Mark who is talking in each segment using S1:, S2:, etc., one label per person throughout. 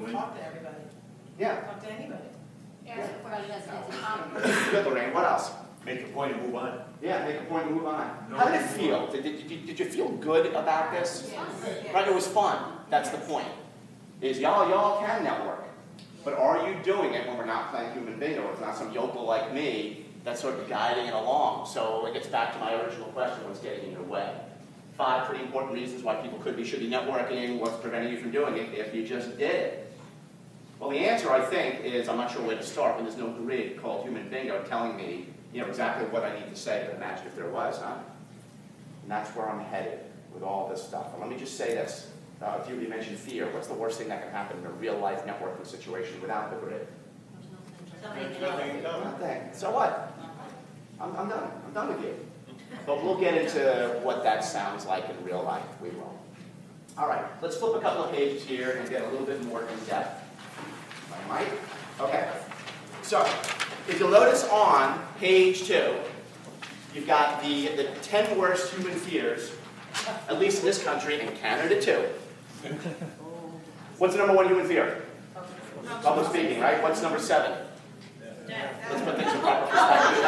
S1: win-win.
S2: Talk to everybody.
S3: Yeah.
S2: Talk to anybody.
S4: Ask a question that's common.
S3: Good, Lorraine. What else?
S1: Make the point and move on.
S3: Yeah, make a point and move on.
S1: No,
S3: How did it feel? Did you feel good about this?
S4: Yes.
S3: Right, it was fun. That's the point. Is y'all can network. But are you doing it when we're not playing human bingo? It's not some yokel like me that's sort of guiding it along. So it gets back to my original question, what's getting in your way? 5 pretty important reasons why people should be networking. What's preventing you from doing it if you just did it? Well, the answer, I think, is I'm not sure where to start, but there's no grid called human bingo telling me, exactly what I need to say, but imagine if there was, huh? And that's where I'm headed with all this stuff. And let me just say this. A few of you mentioned fear. What's the worst thing that can happen in a real-life networking situation without the grid?
S1: Nothing.
S3: Nothing. So what? I'm done. I'm done with you. But we'll get into what that sounds like in real life. We will. All right. Let's flip a couple of pages here and get a little bit more in depth. Am I right? Okay. So, if you'll notice on page 2, you've got the 10 worst human fears, at least in this country, and Canada too. What's the number 1 human fear? Public speaking, right? What's number 7? Let's put things in proper perspective.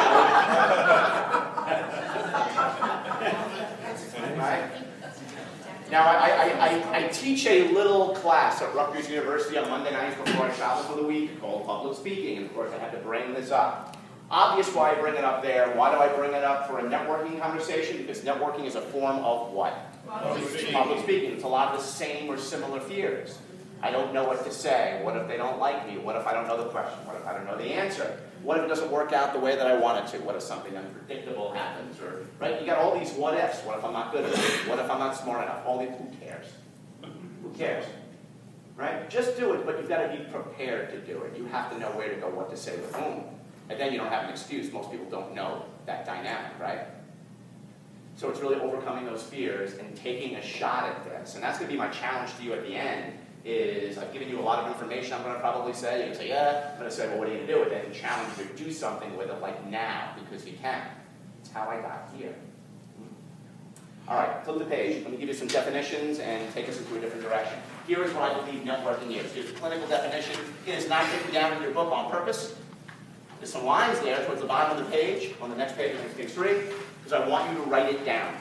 S3: Right? Now, I teach a little class at Rutgers University on Monday nights before I travel for the week called public speaking, and of course I had to bring this up. Obvious why I bring it up there. Why do I bring it up for a networking conversation? Because networking is a form of what? Public speaking. It's a lot of the same or similar fears. I don't know what to say. What if they don't like me? What if I don't know the question? What if I don't know the answer? What if it doesn't work out the way that I want it to? What if something unpredictable happens? Or, right? You got all these what ifs. What if I'm not good enough? What if I'm not smart enough? All these, who cares? Who cares? Right? Just do it, but you've got to be prepared to do it. You have to know where to go, what to say with whom. And then you don't have an excuse. Most people don't know that dynamic, right? So it's really overcoming those fears and taking a shot at this. And that's going to be my challenge to you at the end, is I've given you a lot of information I'm going to probably say. You're going to say, yeah. I'm going to say, well, what are you going to do with it? And challenge you to do something with it, like now, because you can. It's how I got here. All right, flip the page. Let me give you some definitions and take us into a different direction. Here is what I believe networking is. Here's a clinical definition. It is not written down in your book on purpose. There's some lines there towards the bottom of the page, on the next page, page 3, because I want you to write it down.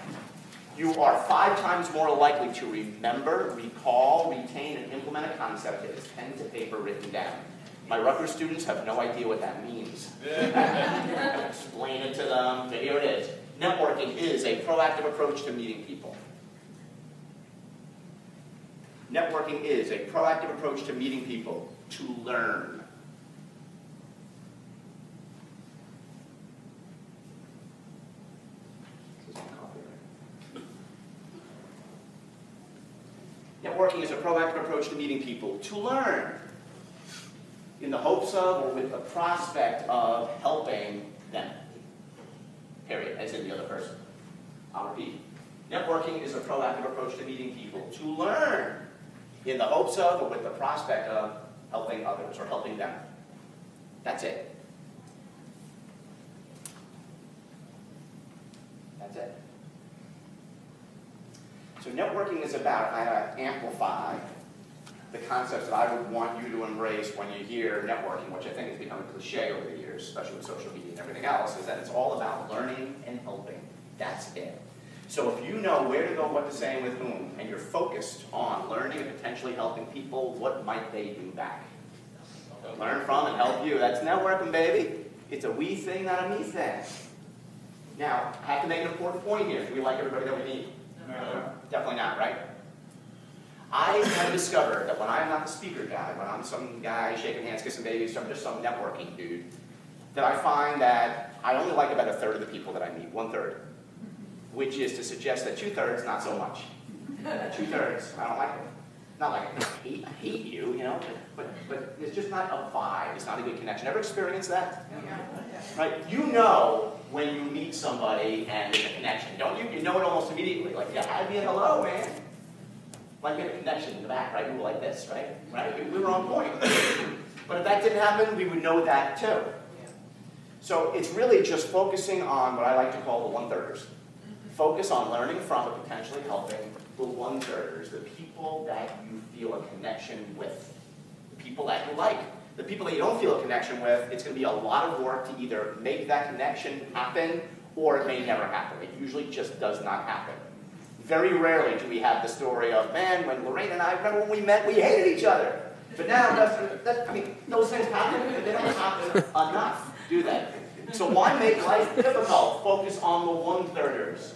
S3: You are 5 times more likely to remember, recall, retain, and implement a concept that is pen to paper written down. My Rutgers students have no idea what that means. Explain it to them. Here it is. Networking is a proactive approach to meeting people. Networking is a proactive approach to meeting people to learn. Networking is a proactive approach to meeting people to learn in the hopes of or with the prospect of helping them. Period, as in the other person. I'll repeat. Networking is a proactive approach to meeting people to learn in the hopes of or with the prospect of helping others or helping them. That's it. That's it. So networking is about how to amplify the concepts that I would want you to embrace when you hear networking, which I think has become a cliche over the years, especially with social media and everything else, is that it's all about learning and helping. That's it. So if you know where to go, what to say, and with whom, and you're focused on learning and potentially helping people, what might they do back? Learn from and help you. That's networking, baby. It's a we thing, not a me thing. Now, I have to make an important point here. Do we like everybody that we meet? No. Definitely not, right? I have discovered that when I'm not the speaker guy, when I'm some guy shaking hands, kissing babies, I'm just some networking dude, that I find that I only like about 1/3 of the people that I meet, 1/3, which is to suggest that 2/3, not so much. 2/3, I don't like it. Not like I hate you, you know, but it's just not a vibe. It's not a good connection. Ever experienced that? Right? You know when you meet somebody and there's a connection, don't you? You know it almost immediately. Like, yeah, I'd be a hello, man. Like we had a connection in the back, right? We were like this, right? We were on point. But if that didn't happen, we would know that too. So it's really just focusing on what I like to call the 1/3ers. Focus on learning from and potentially helping the 1/3ers, the people that you feel a connection with. people that you like. The people that you don't feel a connection with, it's going to be a lot of work to either make that connection happen, or it may never happen. It usually just does not happen. Very rarely do we have the story of, man, when Lorraine and I, remember when we met, we hated each other. But now, I mean, those things happen, but they don't happen enough, do they? So why make life difficult? Focus on the one-thirders.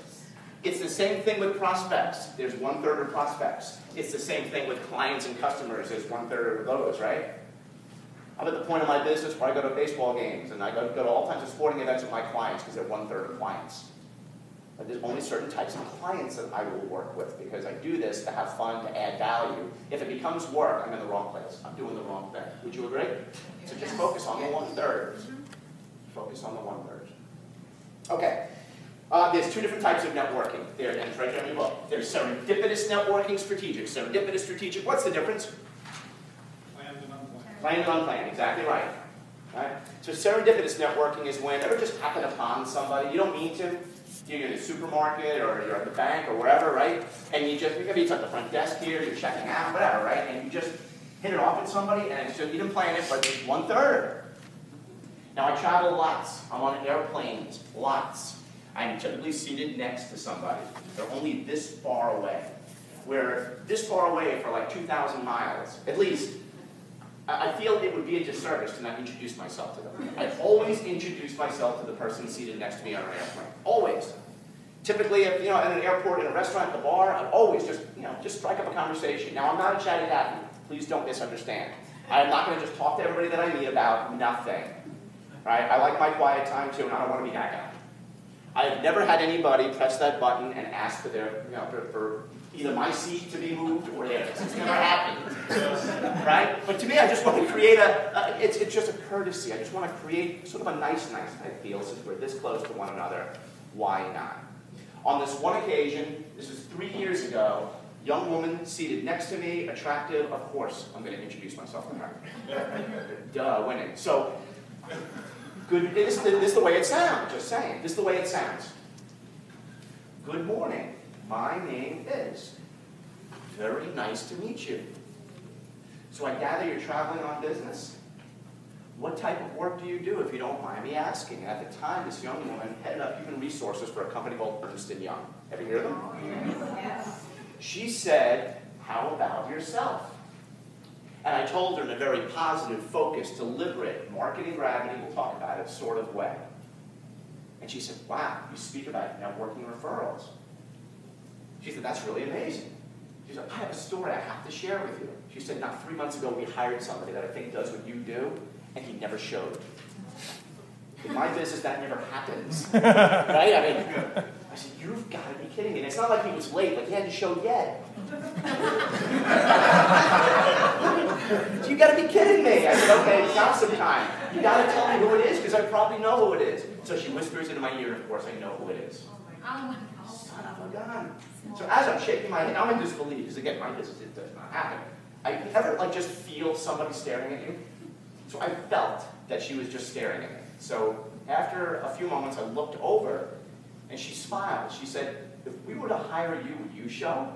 S3: It's the same thing with prospects. There's one-third of prospects. It's the same thing with clients and customers. There's one-third of those, right? I'm at the point of my business where I go to baseball games, and I go to all kinds of sporting events with my clients because they're one-third of clients. But there's only certain types of clients that I will work with because I do this to have fun, to add value. If it becomes work, I'm in the wrong place. I'm doing the wrong thing. Would you agree? So just focus on the one-third. Focus on the one-third. Okay. There's two different types of networking. And it's right there in your book. There's serendipitous networking, strategic. Serendipitous, strategic. What's the difference?
S2: Planned and unplanned.
S3: Planned and unplanned. Exactly right. Right? So serendipitous networking is when you ever just happen upon somebody. You don't mean to. You're in a supermarket or you're at the bank or wherever, right? And you just, maybe it's at the front desk here, you're checking out, whatever, right? And you just hit it off with somebody and it's just, you didn't plan it, but it's one-third. Now I travel lots. I'm on airplanes, lots. I'm typically seated next to somebody. They're only this far away. We're this far away for like 2,000 miles, at least. I feel it would be a disservice to not introduce myself to them. I always introduce myself to the person seated next to me on an airplane. Always. Typically, if, you know, at an airport, in a restaurant, at the bar, I always just, you know, just strike up a conversation. Now, I'm not a chatty Cathy. Please don't misunderstand. I'm not going to just talk to everybody that I meet about nothing. Right? I like my quiet time too, and I don't want to be that guy. I have never had anybody press that button and ask for their, you know, for either my seat to be moved or theirs. It's never happened. Right? But to me, I just want to create it's just a courtesy. I just want to create sort of a nice type feel since we're this close to one another. Why not? On this one occasion, this was 3 years ago, young woman seated next to me, attractive, of course, I'm going to introduce myself to her. Duh, winning. So, good, this is the way it sounds, just saying. This is the way it sounds. Good morning. My name is. Very nice to meet you. So I gather you're traveling on business? What type of work do you do, if you don't mind me asking? And at the time, this young woman headed up human resources for a company called Ernst & Young. Ever hear of them? Yes. She said, how about yourself? And I told her in a very positive, focused, deliberate, marketing gravity, we'll talk about it, sort of way. And she said, wow, you speak about networking referrals. She said, that's really amazing. She said, I have a story I have to share with you. She said, now 3 months ago, we hired somebody that I think does what you do, and he never showed. In my business, that never happens. Right? I mean, I said, you've got to be kidding me. And it's not like he was late, like he hadn't showed yet. So you got to be kidding me. I said, okay, now some time. You got to tell me who it is, because I probably know who it is. So she whispers into my ear, and of course I know who it is. Son of a gun. So as I'm shaking my head, I'm in disbelief, because again, my business, it does not happen. I ever like just feel somebody staring at you? So I felt that she was just staring at me. So after a few moments, I looked over, and she smiled. She said, if we were to hire you, would you show?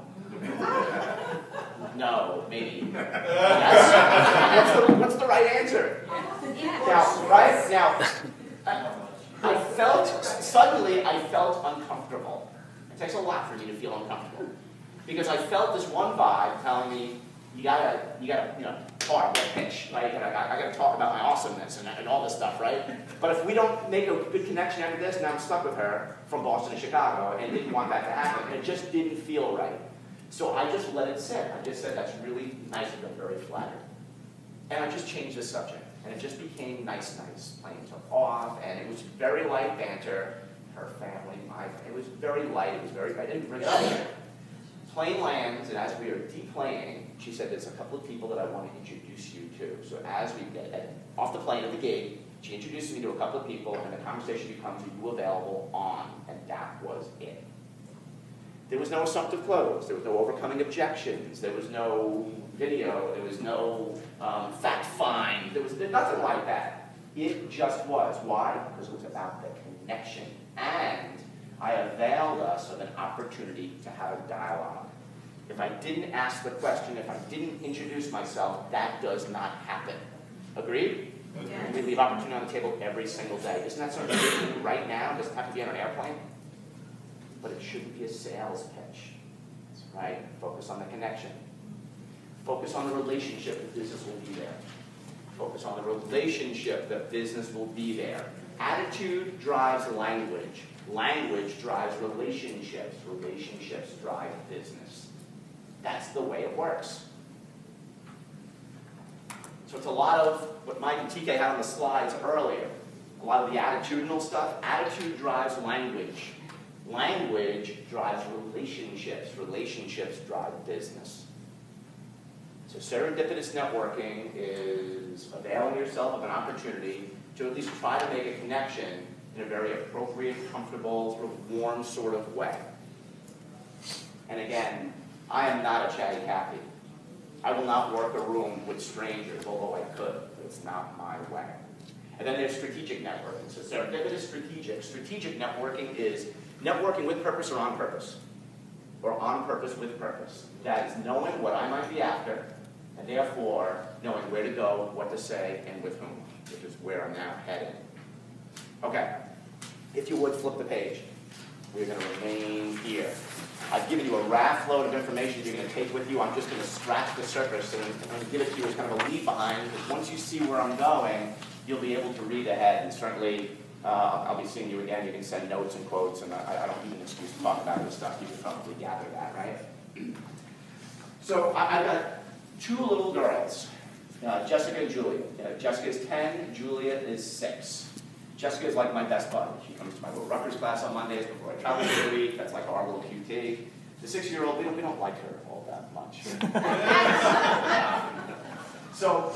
S3: No, maybe. Yes. What's the right answer? Now, right? Now, I felt, suddenly I felt uncomfortable. It takes a lot for me to feel uncomfortable. Because I felt this one vibe telling me, you gotta, you know, talk, pitch, right? I gotta talk about my awesomeness and all this stuff, right? But if we don't make a good connection after this, now I'm stuck with her from Boston to Chicago, and didn't want that to happen. It just didn't feel right. So I just let it sit. I just said, that's really nice of them, very flattered. And I just changed the subject. And it just became nice. Plane took off, and it was very light banter. Her family, my family. It was very light. It was very, I didn't bring it up here. Plane lands, and as we are deplaning, she said, there's a couple of people that I want to introduce you to. So as we get off the plane at the gate, she introduces me to a couple of people, and the conversation becomes, are you available on? And that was it. There was no assumptive close. There was no overcoming objections. There was no video. There was no fact find. There was nothing like that. It just was. Why? Because it was about the connection. And I availed us of an opportunity to have a dialogue. If I didn't ask the question, if I didn't introduce myself, that does not happen. Agreed?
S1: Yeah.
S3: We leave opportunity on the table every single day. Isn't that something you're doing right now? It doesn't have to be on an airplane. But it shouldn't be a sales pitch. Right? Focus on the connection. Focus on the relationship, the business will be there. Focus on the relationship, the business will be there. Attitude drives language. Language drives relationships. Relationships drive business. That's the way it works. So it's a lot of what Mike and TK had on the slides earlier. A lot of the attitudinal stuff. Attitude drives language. Language drives relationships. Relationships drive business. So serendipitous networking is availing yourself of an opportunity to at least try to make a connection in a very appropriate, comfortable, sort of warm sort of way. And again, I am not a chatty Cathy. I will not work a room with strangers, although I could, but it's not my way. And then there's strategic networking. So serendipitous strategic. Strategic networking is networking with purpose or on purpose. Or on purpose with purpose. That is knowing what I might be after, and therefore knowing where to go, what to say, and with whom, which is where I'm now headed. Okay, if you would flip the page. We're going to remain here. I've given you a raft load of information you're going to take with you. I'm just going to scratch the surface and I'm going to give it to you as kind of a leave behind, because once you see where I'm going, you'll be able to read ahead, and certainly I'll be seeing you again. You can send notes and quotes, and I don't need an excuse to talk about this stuff. You can probably gather that, right? So I've got two little girls, Jessica and Julia. Jessica is 10, Julia is 6. Jessica is like my best buddy. She comes to my little Rutgers class on Mondays before I travel for the week. That's like our little QT. The 6-year-old, we don't like her all that much. So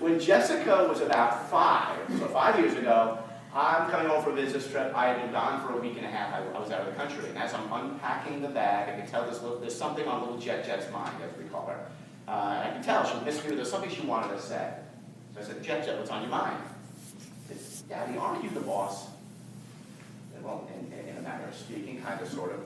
S3: when Jessica was about 5, so 5 years ago, I'm coming home for a business trip. I had been gone for a week and a half. I was out of the country. And as I'm unpacking the bag, I can tell there's something on little Jet's mind, as we call her. I can tell she missed me. There's something she wanted to say. So I said, Jet, what's on your mind? She said, Daddy, aren't you the boss? And well, in a manner of speaking, kind of, sort of.